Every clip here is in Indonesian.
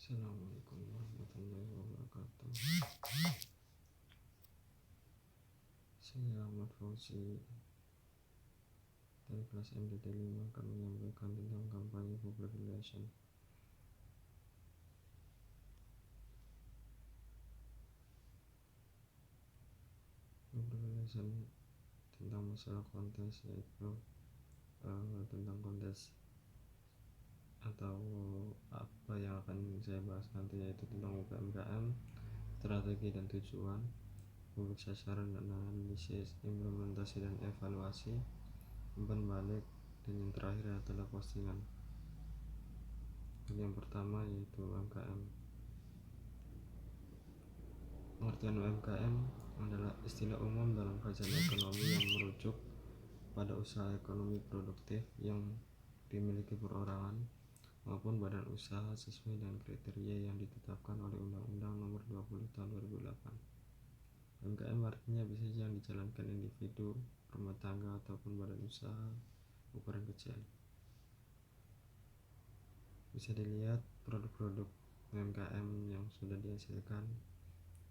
Assalamualaikum warahmatullahi wabarakatuh. Saya Ahmad Fauzi dari kelas MDT 5 akan menyampaikan tentang kampanye public relation. Public relation tentang masalah kontes, yaitu tentang kontes atau apa yang akan saya bahas nanti, yaitu tentang UMKM, strategi dan tujuan, publik sasaran dan analisis, implementasi dan evaluasi, umpan balik, dan yang terakhir adalah postingan. Yang pertama yaitu UMKM. Pengertian UMKM adalah istilah umum dalam kajian ekonomi yang merujuk pada usaha ekonomi produktif yang dimiliki perorangan maupun badan usaha sesuai dengan kriteria yang ditetapkan oleh Undang-Undang Nomor 20 Tahun 2008. UMKM artinya bisnis yang dijalankan individu, rumah tangga ataupun badan usaha ukuran kecil. Bisa dilihat produk-produk UMKM yang sudah dihasilkan,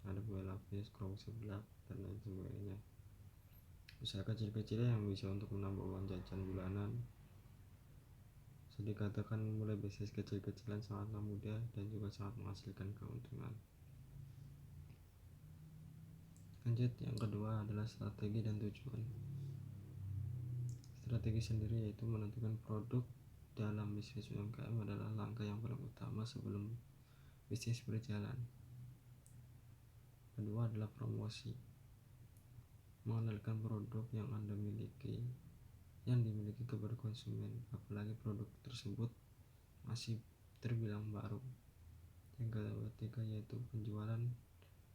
ada kue lapis, kerupuk seblak, dan lain sebagainya. Usaha kecil-kecil yang bisa untuk menambah uang jajan bulanan. Bisa dikatakan mulai bisnis kecil-kecilan sangatlah mudah dan juga sangat menghasilkan keuntungan. Lanjut, yang kedua adalah strategi dan tujuan. Strategi sendiri yaitu menentukan produk dalam bisnis UMKM adalah langkah yang paling utama sebelum bisnis berjalan. Kedua adalah promosi. Mengenalkan produk yang Anda miliki, yang dimiliki kepada konsumen, apalagi produk tersebut masih terbilang baru. Yang ketiga yaitu penjualan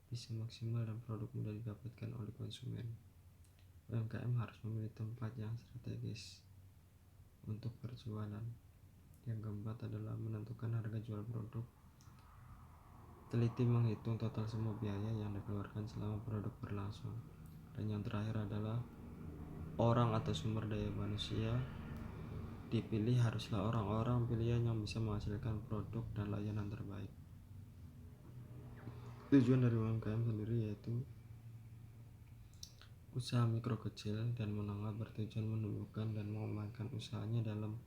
bisa maksimal dan produk mudah didapatkan oleh konsumen. UMKM harus memilih tempat yang strategis untuk berjualan. Yang keempat adalah menentukan harga jual produk. Teliti menghitung total semua biaya yang dikeluarkan selama produk berlangsung. Dan yang terakhir adalah orang atau sumber daya manusia dipilih haruslah orang-orang pilihan yang bisa menghasilkan produk dan layanan terbaik. Tujuan dari UMKM sendiri yaitu usaha mikro kecil dan menengah bertujuan menumbuhkan dan mengembangkan usahanya dalam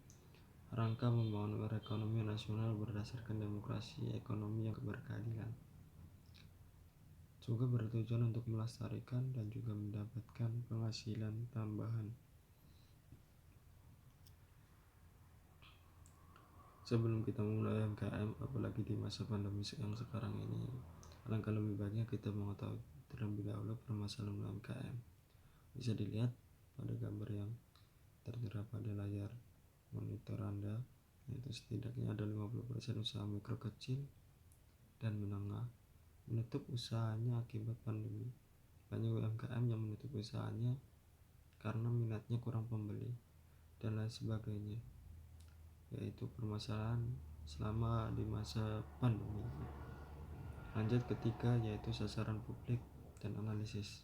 rangka membangun ekonomi nasional berdasarkan demokrasi ekonomi yang berkeadilan. Juga bertujuan untuk melestarikan dan juga mendapatkan penghasilan tambahan. Sebelum kita memulai UMKM, apalagi di masa pandemi yang sekarang ini, alangkah lebih baiknya kita mengetahui terlebih dahulu permasalahan UMKM. Bisa dilihat pada gambar yang tertera pada layar monitor Anda, yaitu setidaknya ada 50% usaha mikro kecil dan menengah menutup usahanya akibat pandemi. Banyak UMKM yang menutup usahanya karena minatnya kurang pembeli dan lain sebagainya, yaitu permasalahan selama di masa pandemi. Lanjut ketiga yaitu sasaran publik dan analisis.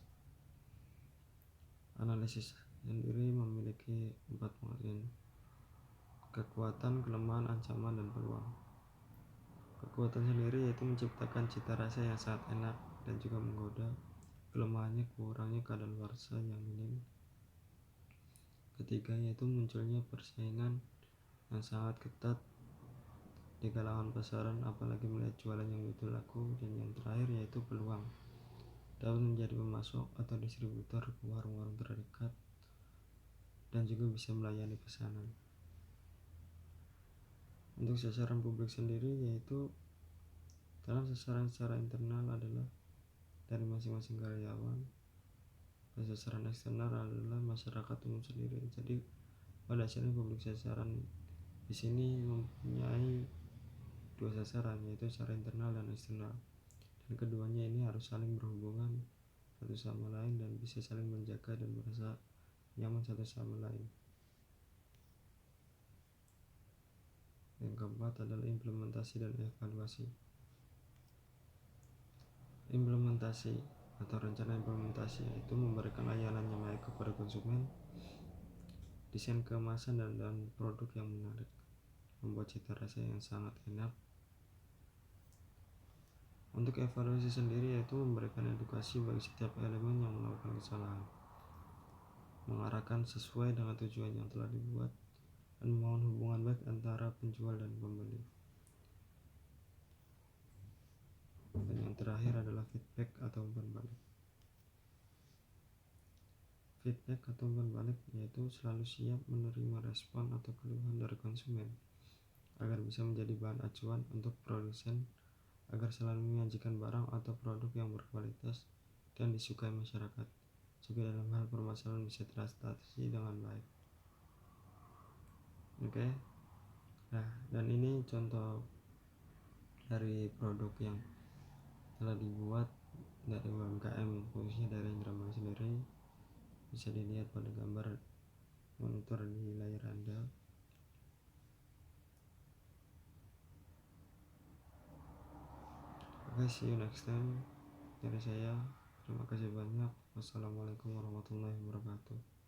Analisis sendiri memiliki 4 poin: kekuatan, kelemahan, ancaman, dan peluang. Kekuatan sendiri yaitu menciptakan cita rasa yang sangat enak dan juga menggoda. Kelemahannya kurangnya kadaluarsa yang minim. Ketiga yaitu munculnya persaingan yang sangat ketat di kalangan pasaran, apalagi melihat jualan yang betul laku. Dan yang terakhir yaitu peluang, dapat menjadi pemasok atau distributor ke warung-warung terdekat dan juga bisa melayani pesanan. Untuk sasaran publik sendiri yaitu dalam sasaran secara internal adalah dari masing-masing karyawan, dan sasaran eksternal adalah masyarakat umum sendiri. Jadi pada dasarnya publik sasaran di sini mempunyai dua sasaran, yaitu secara internal dan eksternal, dan keduanya ini harus saling berhubungan satu sama lain dan bisa saling menjaga dan merasa nyaman satu sama lain. Yang keempat adalah implementasi dan evaluasi. Implementasi atau rencana implementasi yaitu memberikan layanan yang baik kepada konsumen, desain kemasan dan produk yang menarik, membuat cita rasa yang sangat enak, Untuk evaluasi sendiri yaitu memberikan edukasi bagi setiap elemen yang melakukan kesalahan, mengarahkan sesuai dengan tujuan yang telah dibuat, dan membangun hubungan baik antara penjual dan pembeli. Dan yang terakhir adalah feedback atau umpan balik. Feedback atau umpan balik yaitu selalu siap menerima respon atau keluhan dari konsumen agar bisa menjadi bahan acuan untuk produsen agar selalu menyajikan barang atau produk yang berkualitas dan disukai masyarakat, juga dalam hal permasalahan bisa teratasi dengan baik. Oke. Nah, dan ini contoh dari produk yang telah dibuat dari UMKM khususnya dari Indramayu sendiri, bisa dilihat pada gambar monitor di layar Anda. Oke, see you next time dari saya. Terima kasih banyak. Wassalamualaikum warahmatullahi wabarakatuh.